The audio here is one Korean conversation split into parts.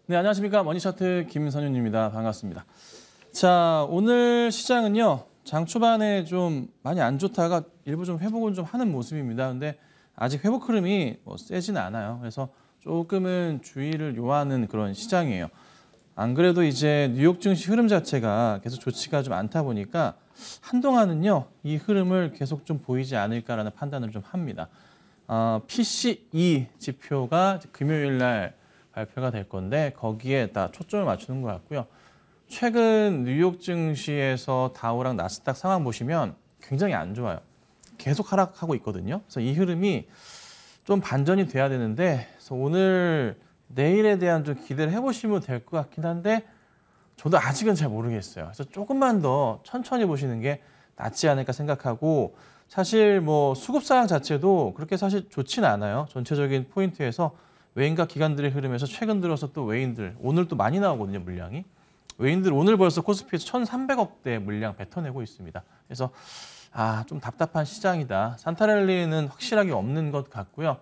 네, 안녕하십니까. 머니차트 김선윤입니다. 반갑습니다. 자, 오늘 시장은요. 장 초반에 좀 많이 안 좋다가 일부 좀 회복을 좀 하는 모습입니다. 근데 아직 회복 흐름이 세지는 않아요. 그래서 조금은 주의를 요하는 그런 시장이에요. 안 그래도 이제 뉴욕 증시 흐름 자체가 계속 좋지가 좀 않다 보니까 한동안은요. 이 흐름을 계속 좀 보이지 않을까라는 판단을 좀 합니다. PCE 지표가 금요일 날 발표가 될 건데 거기에 다 초점을 맞추는 것 같고요. 최근 뉴욕 증시에서 다우랑 나스닥 상황 보시면 굉장히 안 좋아요. 계속 하락하고 있거든요. 그래서 이 흐름이 좀 반전이 돼야 되는데 그래서 오늘 내일에 대한 좀 기대를 해보시면 될 것 같긴 한데 저도 아직은 잘 모르겠어요. 그래서 조금만 더 천천히 보시는 게 낫지 않을까 생각하고 사실 수급 상황 자체도 그렇게 사실 좋지는 않아요. 전체적인 포인트에서 외인과 기관들의 흐름에서 최근 들어서 또 외인들 오늘 또 많이 나오거든요, 물량이. 외인들 오늘 벌써 코스피에서 1,300억대 물량 뱉어내고 있습니다. 그래서 좀 답답한 시장이다. 산타랠리는 확실하게 없는 것 같고요.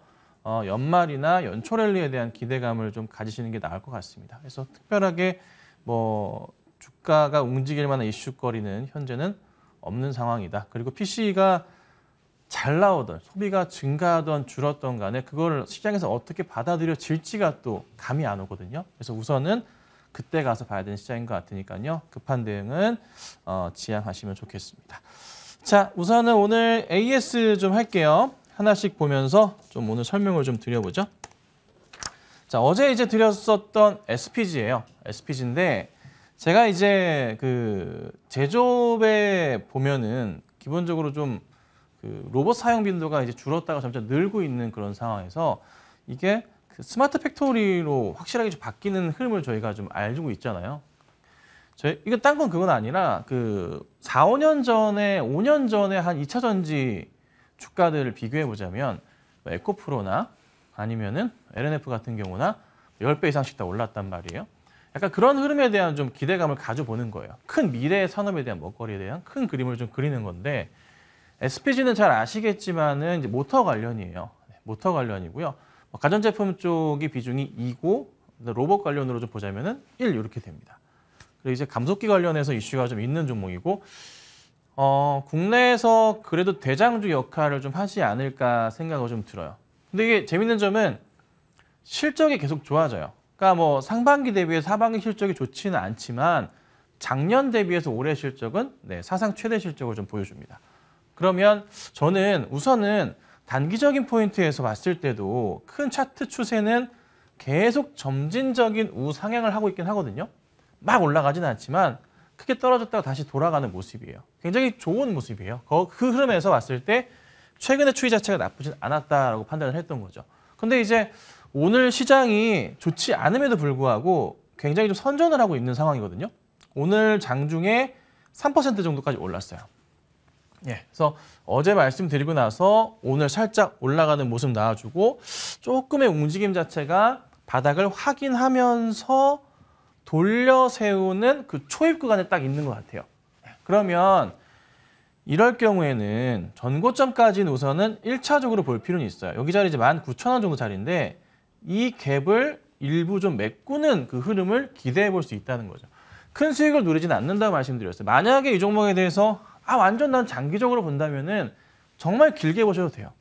연말이나 연초랠리에 대한 기대감을 좀 가지시는 게 나을 것 같습니다. 그래서 특별하게 주가가 움직일 만한 이슈거리는 현재는 없는 상황이다. 그리고 PCE가 잘 나오던 소비가 증가하던 줄었던 간에 그걸 시장에서 어떻게 받아들여질지가 또 감이 안 오거든요. 그래서 우선은 그때 가서 봐야 되는 시장인 것 같으니까요. 급한 대응은 지양하시면 좋겠습니다. 자, 우선은 오늘 AS 좀 할게요. 하나씩 보면서 좀 오늘 설명을 좀 드려보죠. 자, 어제 이제 드렸었던 SPG예요. SPG인데 제가 이제 그 제조업에 보면은 기본적으로 좀 로봇 사용 빈도가 이제 줄었다가 점점 늘고 있는 그런 상황에서 이게 그 스마트 팩토리로 확실하게 좀 바뀌는 흐름을 저희가 좀 알고 있잖아요. 이거 딴 건 그건 아니라 그 4, 5년 전에 5년 전에 한 2차 전지 주가들을 비교해 보자면 에코프로나 아니면은 LNF 같은 경우나 10배 이상씩 다 올랐단 말이에요. 약간 그런 흐름에 대한 좀 기대감을 가져보는 거예요. 큰 미래 산업에 대한 먹거리에 대한 큰 그림을 좀 그리는 건데 SPG는 잘 아시겠지만은 이제 모터 관련이에요. 모터 관련이고요. 가전제품 쪽이 비중이 2고 로봇 관련으로 좀 보자면은 1 이렇게 됩니다. 그리고 이제 감속기 관련해서 이슈가 좀 있는 종목이고 국내에서 그래도 대장주 역할을 좀 하지 않을까 생각을 좀 들어요. 근데 이게 재밌는 점은 실적이 계속 좋아져요. 그러니까 상반기 대비해서 하반기 실적이 좋지는 않지만 작년 대비해서 올해 실적은 사상 최대 실적을 좀 보여줍니다. 그러면 저는 우선은 단기적인 포인트에서 봤을 때도 큰 차트 추세는 계속 점진적인 우상향을 하고 있긴 하거든요. 막 올라가지는 않지만 크게 떨어졌다가 다시 돌아가는 모습이에요. 굉장히 좋은 모습이에요. 그 흐름에서 봤을 때 최근의 추이 자체가 나쁘진 않았다라고 판단을 했던 거죠. 근데 이제 오늘 시장이 좋지 않음에도 불구하고 굉장히 좀 선전을 하고 있는 상황이거든요. 오늘 장중에 3% 정도까지 올랐어요. 예, 그래서 어제 말씀드리고 나서 오늘 살짝 올라가는 모습 나와주고 조금의 움직임 자체가 바닥을 확인하면서 돌려 세우는 그 초입 구간에 딱 있는 것 같아요. 그러면 이럴 경우에는 전고점까지는 우선은 1차적으로 볼 필요는 있어요. 여기 자리 이제 19,000원 정도 자리인데 이 갭을 일부 좀 메꾸는 그 흐름을 기대해 볼 수 있다는 거죠. 큰 수익을 누리지는 않는다고 말씀드렸어요. 만약에 이 종목에 대해서 완전 난 장기적으로 본다면은 정말 길게 보셔도 돼요.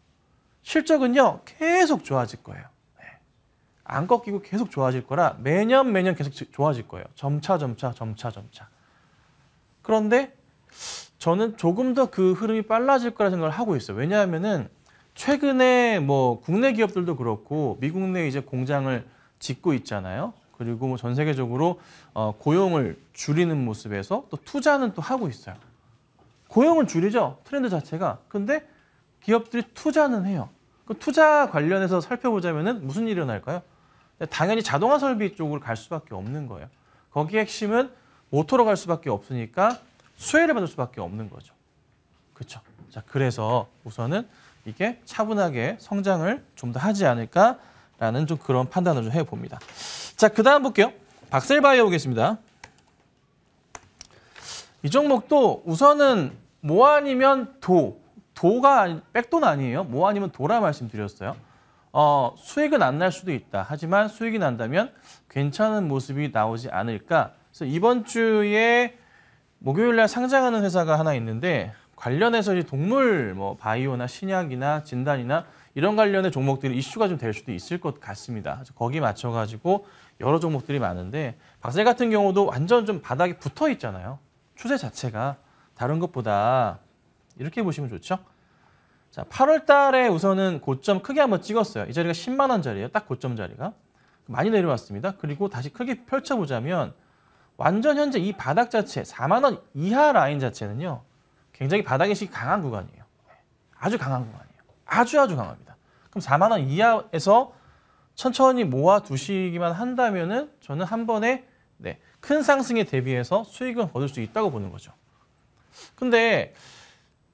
실적은요 계속 좋아질 거예요. 안 꺾이고 계속 좋아질 거라 매년 계속 좋아질 거예요. 점차. 그런데 저는 조금 더 그 흐름이 빨라질 거라 생각을 하고 있어요. 왜냐하면은 최근에 국내 기업들도 그렇고 미국 내 이제 공장을 짓고 있잖아요. 그리고 전 세계적으로 고용을 줄이는 모습에서 또 투자는 또 하고 있어요. 고용은 줄이죠. 트렌드 자체가. 근데 기업들이 투자는 해요. 그 투자 관련해서 살펴보자면은 무슨 일이 일어날까요? 당연히 자동화 설비 쪽으로 갈 수밖에 없는 거예요. 거기에 핵심은 모터로 갈 수밖에 없으니까 수혜를 받을 수밖에 없는 거죠. 그렇죠? 자, 그래서 우선은 이게 차분하게 성장을 좀 더 하지 않을까라는 좀 그런 판단을 좀 해봅니다. 자, 그 다음 볼게요. 박셀바이오 보겠습니다. 이 종목도 우선은 뭐 아니면 도가 백도는 아니에요. 뭐 아니면 도라 말씀드렸어요. 수익은 안 날 수도 있다. 하지만 수익이 난다면 괜찮은 모습이 나오지 않을까. 그래서 이번 주에 목요일 날 상장하는 회사가 하나 있는데 관련해서 이제 동물 뭐 바이오나 신약이나 진단이나 이런 관련의 종목들이 이슈가 좀 될 수도 있을 것 같습니다. 거기 맞춰가지고 여러 종목들이 많은데 박사님 같은 경우도 완전 좀 바닥에 붙어 있잖아요. 추세 자체가 다른 것보다 이렇게 보시면 좋죠. 자, 8월 달에 우선은 고점 크게 한번 찍었어요. 이 자리가 10만 원 자리예요. 딱 고점 자리가. 많이 내려왔습니다. 그리고 다시 크게 펼쳐보자면 완전 현재 이 바닥 자체, 4만 원 이하 라인 자체는요. 굉장히 바닥인식이 강한 구간이에요. 아주 강한 구간이에요. 아주 강합니다. 그럼 4만 원 이하에서 천천히 모아두시기만 한다면은 저는 한 번에 큰 상승에 대비해서 수익을 거둘 수 있다고 보는 거죠. 근데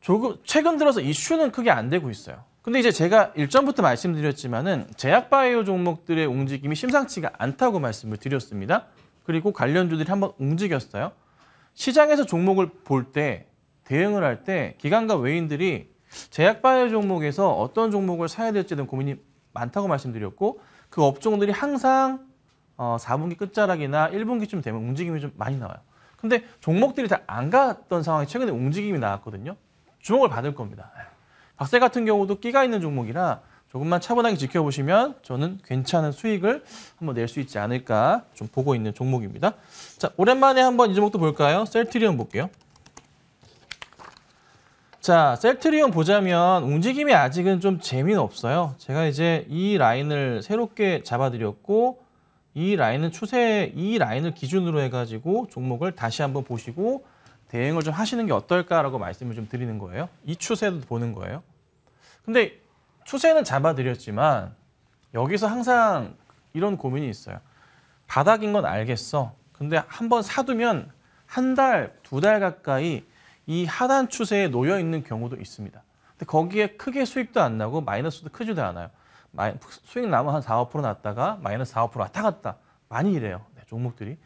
조금 최근 들어서 이슈는 크게 안 되고 있어요. 근데 이제 제가 일전부터 말씀드렸지만은 제약바이오 종목들의 움직임이 심상치가 않다고 말씀을 드렸습니다. 그리고 관련주들이 한번 움직였어요. 시장에서 종목을 볼 때, 대응을 할 때 기관과 외인들이 제약바이오 종목에서 어떤 종목을 사야 될지에 대한 고민이 많다고 말씀드렸고 그 업종들이 항상 4분기 끝자락이나 1분기쯤 되면 움직임이 좀 많이 나와요. 근데 종목들이 다 안 갔던 상황에 최근에 움직임이 나왔거든요. 주목을 받을 겁니다. 박세 같은 경우도 끼가 있는 종목이라 조금만 차분하게 지켜보시면 저는 괜찮은 수익을 한번 낼 수 있지 않을까 좀 보고 있는 종목입니다. 자, 오랜만에 한번 이 종목도 볼까요? 셀트리온 볼게요. 자, 셀트리온 보자면 움직임이 아직은 좀 재미는 없어요. 제가 이제 이 라인을 새롭게 잡아드렸고 이 라인을 기준으로 해가지고 종목을 다시 한번 보시고 대응을 좀 하시는 게 어떨까라고 말씀을 좀 드리는 거예요. 이 추세도 보는 거예요. 근데 추세는 잡아드렸지만 여기서 항상 이런 고민이 있어요. 바닥인 건 알겠어. 근데 한번 사두면 한 달, 2달 가까이 이 하단 추세에 놓여 있는 경우도 있습니다. 근데 거기에 크게 수익도 안 나고 마이너스도 크지도 않아요. 수익 나면 한 4, 5% 났다가 마이너스 4, 5% 왔다 갔다 많이 이래요. 종목들이.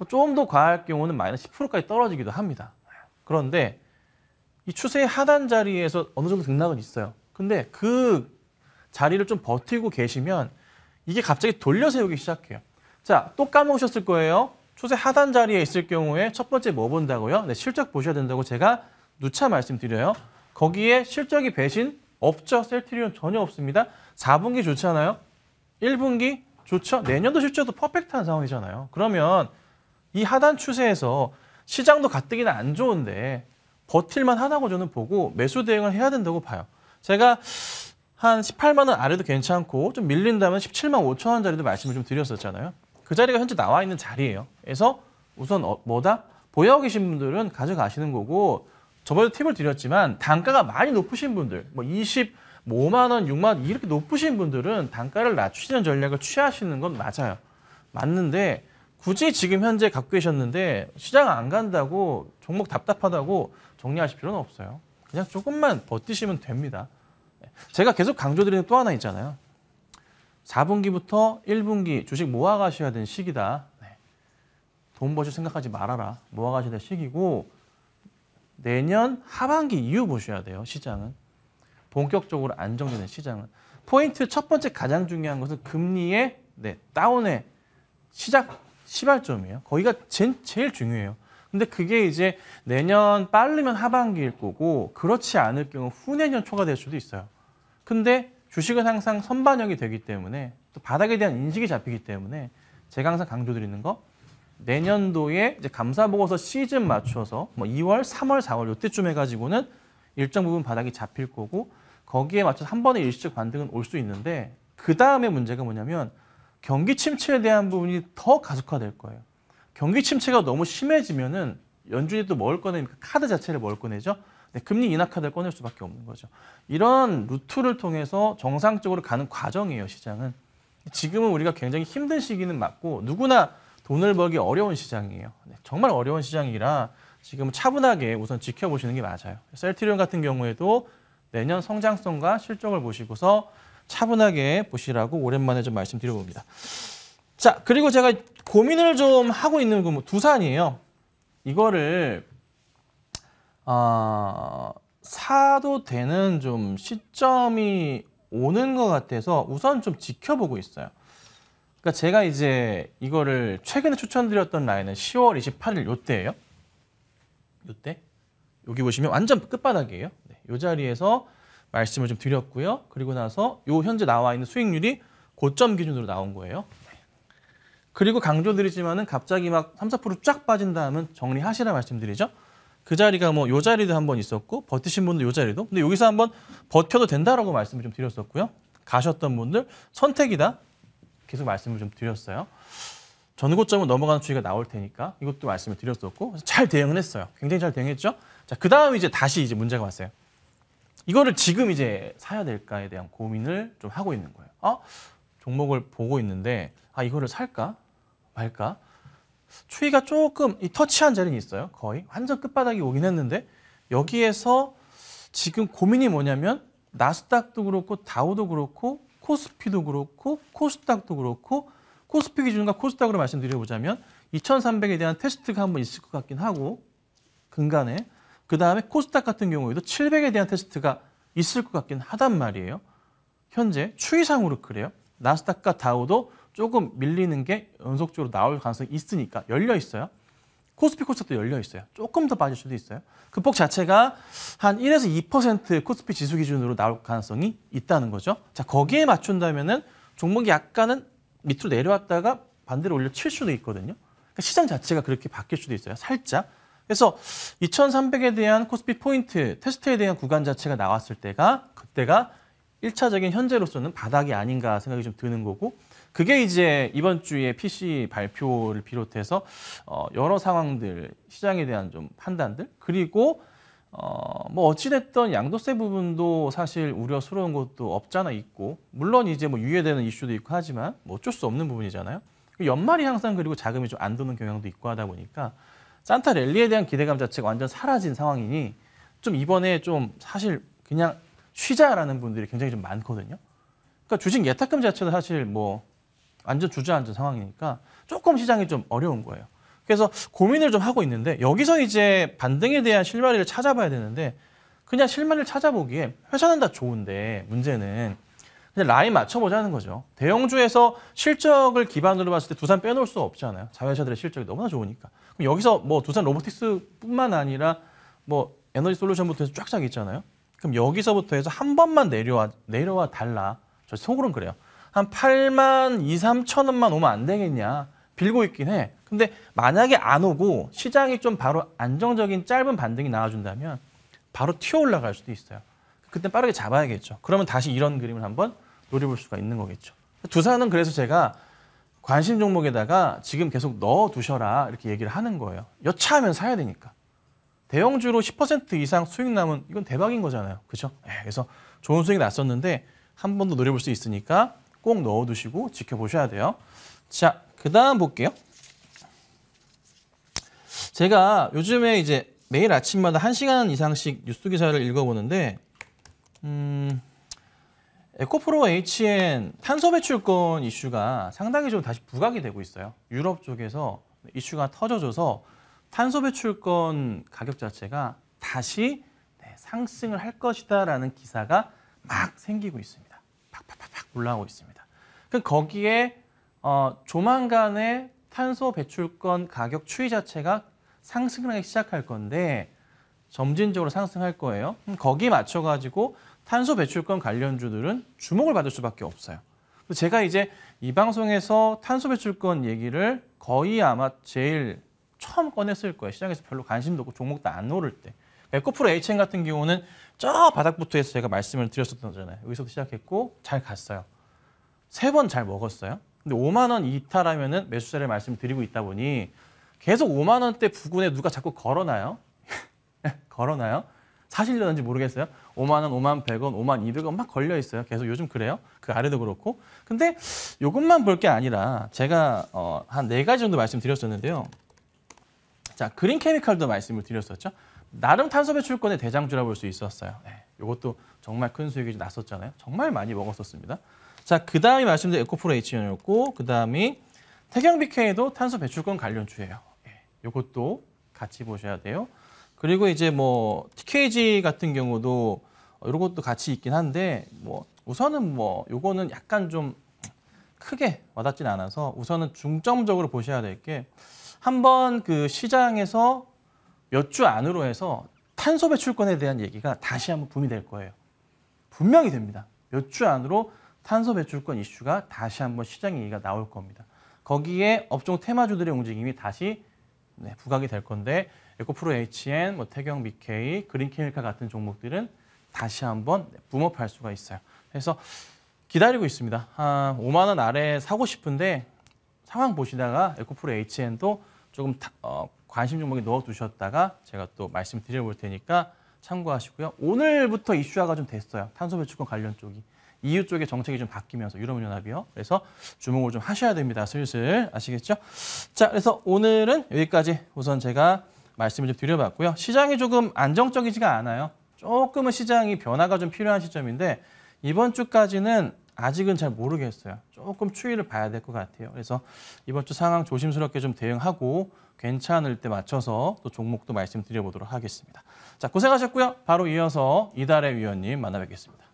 좀 더 과할 경우는 마이너스 10%까지 떨어지기도 합니다. 그런데 이 추세의 하단 자리에서 어느 정도 등락은 있어요. 근데 그 자리를 좀 버티고 계시면 이게 갑자기 돌려 세우기 시작해요. 자, 또 까먹으셨을 거예요. 추세 하단 자리에 있을 경우에 첫 번째 뭐 본다고요? 네, 실적 보셔야 된다고 제가 누차 말씀드려요. 거기에 실적이 배신 없죠. 셀트리온 전혀 없습니다. 4분기 좋잖아요. 1분기 좋죠. 내년도 실적도 퍼펙트한 상황이잖아요. 그러면 이 하단 추세에서 시장도 가뜩이나 안 좋은데 버틸만 하다고 저는 보고 매수 대응을 해야 된다고 봐요. 제가 한 18만 원 아래도 괜찮고 좀 밀린다면 17만 5천 원짜리도 말씀을 좀 드렸었잖아요. 그 자리가 현재 나와 있는 자리예요. 그래서 우선 보유하고 계신 분들은 가져가시는 거고 저번에도 팁을 드렸지만 단가가 많이 높으신 분들 뭐 25만 원, 6만 원 이렇게 높으신 분들은 단가를 낮추시는 전략을 취하시는 건 맞아요. 맞는데 굳이 지금 현재 갖고 계셨는데 시장 안 간다고 종목 답답하다고 정리하실 필요는 없어요. 그냥 조금만 버티시면 됩니다. 제가 계속 강조드리는 또 하나 있잖아요. 4분기부터 1분기 주식 모아가셔야 되는 시기다. 돈 버실 생각하지 말아라. 모아가셔야 될 시기고 내년 하반기 이후 보셔야 돼요. 시장은. 본격적으로 안정되는 시장은. 포인트 첫 번째 가장 중요한 것은 금리의 다운의 시발점이에요. 거기가 제일 중요해요. 근데 그게 이제 내년 빠르면 하반기일 거고 그렇지 않을 경우 후내년 초가 될 수도 있어요. 근데 주식은 항상 선반영이 되기 때문에 또 바닥에 대한 인식이 잡히기 때문에 제가 항상 강조드리는 거 내년도에 이제 감사보고서 시즌 맞춰서 뭐 2월, 3월, 4월 이때쯤 해가지고는 일정 부분 바닥이 잡힐 거고 거기에 맞춰서 한 번의 일시적 반등은 올 수 있는데 그 다음에 문제가 뭐냐면 경기 침체에 대한 부분이 더 가속화될 거예요. 경기 침체가 너무 심해지면은 연준이 또 뭘 꺼내니까 카드 자체를 뭘 꺼내죠? 금리 인하 카드를 꺼낼 수밖에 없는 거죠. 이런 루트를 통해서 정상적으로 가는 과정이에요, 시장은. 지금은 우리가 굉장히 힘든 시기는 맞고 누구나 돈을 벌기 어려운 시장이에요. 정말 어려운 시장이라 지금은 차분하게 우선 지켜보시는 게 맞아요. 셀트리온 같은 경우에도 내년 성장성과 실적을 보시고서 차분하게 보시라고 오랜만에 좀 말씀드려봅니다. 자, 그리고 제가 고민을 좀 하고 있는 건 두산이에요. 이거를 사도 되는 좀 시점이 오는 것 같아서 우선 좀 지켜보고 있어요. 그러니까 제가 이제 이거를 최근에 추천드렸던 라인은 10월 28일 요때예요. 요때. 여기 보시면 완전 끝바닥이에요. 네, 이 자리에서 말씀을 좀 드렸고요. 그리고 나서 요 현재 나와 있는 수익률이 고점 기준으로 나온 거예요. 네. 그리고 강조드리지만은 갑자기 막 3, 4%쫙 빠진 다음은 정리하시라 말씀드리죠. 그 자리가 뭐 요 자리도 한번 있었고 버티신 분들 요 자리도. 근데 여기서 한번 버텨도 된다라고 말씀을 좀 드렸었고요. 가셨던 분들 선택이다. 계속 말씀을 좀 드렸어요. 전고점은 넘어가는 추이가 나올 테니까 이것도 말씀을 드렸었고 잘 대응을 했어요. 굉장히 잘 대응했죠. 자, 그다음 이제 다시 이제 문제가 왔어요. 이거를 지금 이제 사야 될까에 대한 고민을 좀 하고 있는 거예요. 종목을 보고 있는데 이거를 살까 말까? 추이가 조금 이 터치한 자리는 있어요. 거의 완전 끝바닥이 오긴 했는데 여기에서 지금 고민이 뭐냐면 나스닥도 그렇고 다우도 그렇고 코스피도 그렇고 코스닥도 그렇고 코스피 기준과 코스닥으로 말씀드려보자면 2300에 대한 테스트가 한번 있을 것 같긴 하고 근간에 그다음에 코스닥 같은 경우에도 700에 대한 테스트가 있을 것 같긴 하단 말이에요. 현재 추이상으로 그래요. 나스닥과 다우도 조금 밀리는 게 연속적으로 나올 가능성이 있으니까 열려 있어요. 코스피 코스닥도 열려 있어요. 조금 더 빠질 수도 있어요. 그 폭 자체가 한 1에서 2% 코스피 지수 기준으로 나올 가능성이 있다는 거죠. 자, 거기에 맞춘다면은 종목이 약간은 밑으로 내려왔다가 반대로 올려칠 수도 있거든요. 그러니까 시장 자체가 그렇게 바뀔 수도 있어요. 살짝. 그래서 2300에 대한 코스피 포인트 테스트에 대한 구간 자체가 나왔을 때가 그때가 1차적인 현재로서는 바닥이 아닌가 생각이 좀 드는 거고 그게 이제 이번 주에 PC 발표를 비롯해서 여러 상황들, 시장에 대한 좀 판단들 그리고 뭐 어찌됐든 양도세 부분도 사실 우려스러운 것도 없잖아 있고 물론 이제 뭐 유예되는 이슈도 있고 하지만 뭐 어쩔 수 없는 부분이잖아요. 연말이 항상 그리고 자금이 좀 안 도는 경향도 있고 하다 보니까 산타 랠리에 대한 기대감 자체가 완전 사라진 상황이니 좀 이번에 좀 사실 그냥 쉬자라는 분들이 굉장히 좀 많거든요. 그러니까 주식 예탁금 자체도 사실 뭐 완전 주저앉은 상황이니까 조금 시장이 좀 어려운 거예요. 그래서 고민을 좀 하고 있는데 여기서 이제 반등에 대한 실마리를 찾아봐야 되는데 그냥 실마리를 찾아보기에 회사는 다 좋은데 문제는 그냥 라인 맞춰보자는 거죠. 대형주에서 실적을 기반으로 봤을 때 두산 빼놓을 수 없잖아요. 자회사들의 실적이 너무나 좋으니까. 그럼 여기서 뭐 두산 로보틱스뿐만 아니라 뭐 에너지 솔루션부터 해서 쫙쫙 있잖아요. 그럼 여기서부터 해서 한 번만 내려와 달라. 저 속으로는 그래요. 한 8만 2, 3천 원만 오면 안 되겠냐. 빌고 있긴 해. 근데 만약에 안 오고 시장이 좀 바로 안정적인 짧은 반등이 나와준다면 바로 튀어 올라갈 수도 있어요. 그때 빠르게 잡아야겠죠. 그러면 다시 이런 그림을 한번 노려볼 수가 있는 거겠죠. 두산은 그래서 제가 관심 종목에다가 지금 계속 넣어두셔라 이렇게 얘기를 하는 거예요. 여차하면 사야 되니까. 대형주로 10% 이상 수익 나면 이건 대박인 거잖아요. 그렇죠? 그래서 좋은 수익이 났었는데 한 번 더 노려볼 수 있으니까 꼭 넣어두시고 지켜보셔야 돼요. 자, 그 다음 볼게요. 제가 요즘에 이제 매일 아침마다 1시간 이상씩 뉴스 기사를 읽어보는데 에코프로 HN 탄소 배출권 이슈가 상당히 좀 다시 부각이 되고 있어요. 유럽 쪽에서 이슈가 터져져서 탄소 배출권 가격 자체가 다시 상승을 할 것이다라는 기사가 막 생기고 있습니다. 팍팍팍 올라오고 있습니다. 그럼 거기에 조만간에 탄소 배출권 가격 추이 자체가 상승을 하기 시작할 건데 점진적으로 상승할 거예요. 거기에 맞춰가지고 탄소 배출권 관련주들은 주목을 받을 수밖에 없어요. 제가 이제 이 방송에서 탄소 배출권 얘기를 거의 아마 제일 처음 꺼냈을 거예요. 시장에서 별로 관심도 없고 종목도 안 오를 때. 에코프로 HN 같은 경우는 저 바닥부터 해서 제가 말씀을 드렸었던 거잖아요. 여기서부터 시작했고 잘 갔어요. 3번 잘 먹었어요. 근데 5만 원 이탈하면은 매수자를 말씀드리고 있다 보니 계속 5만 원대 부근에 누가 자꾸 걸어놔요. 걸어놔요. 사실려는지 모르겠어요. 5만 원, 5만 100원, 5만 200원 막 걸려 있어요. 계속 요즘 그래요. 그 아래도 그렇고. 근데 이것만 볼 게 아니라 제가 한 4가지 정도 말씀드렸었는데요. 자, 그린 케미칼도 말씀을 드렸었죠. 나름 탄소 배출권의 대장주라 볼 수 있었어요. 이것도 정말 큰 수익이 났었잖아요. 정말 많이 먹었었습니다. 자, 그 다음에 말씀드린 에코프로 HN이었고, 그 다음이 태경 BK도 탄소 배출권 관련주예요. 이것도 같이 보셔야 돼요. 그리고 이제 뭐 TKG 같은 경우도 이런 것도 같이 있긴 한데 뭐 우선은 뭐 요거는 약간 좀 크게 와닿진 않아서 우선은 중점적으로 보셔야 될 게 한번 그 시장에서 몇 주 안으로 해서 탄소 배출권에 대한 얘기가 다시 한번 붐이 될 거예요. 분명히 됩니다. 몇 주 안으로 탄소 배출권 이슈가 다시 한번 시장 얘기가 나올 겁니다. 거기에 업종 테마주들의 움직임이 다시 부각이 될 건데 에코프로 HN, 뭐 태경 BK, 그린케미칼 같은 종목들은 다시 한번 붐업할 수가 있어요. 그래서 기다리고 있습니다. 한 5만 원 아래 사고 싶은데 상황 보시다가 에코프로 HN도 조금 관심 종목에 넣어두셨다가 제가 또 말씀드려볼 테니까 참고하시고요. 오늘부터 이슈화가 좀 됐어요. 탄소 배출권 관련 쪽이. EU 쪽의 정책이 좀 바뀌면서 유럽연합이요. 그래서 주목을 좀 하셔야 됩니다. 슬슬 아시겠죠? 자, 그래서 오늘은 여기까지 우선 제가 말씀을 좀 드려봤고요. 시장이 조금 안정적이지가 않아요. 조금은 시장이 변화가 좀 필요한 시점인데 이번 주까지는 아직은 잘 모르겠어요. 조금 추이를 봐야 될 것 같아요. 그래서 이번 주 상황 조심스럽게 좀 대응하고 괜찮을 때 맞춰서 또 종목도 말씀드려보도록 하겠습니다. 자, 고생하셨고요. 바로 이어서 이달의 위원님 만나 뵙겠습니다.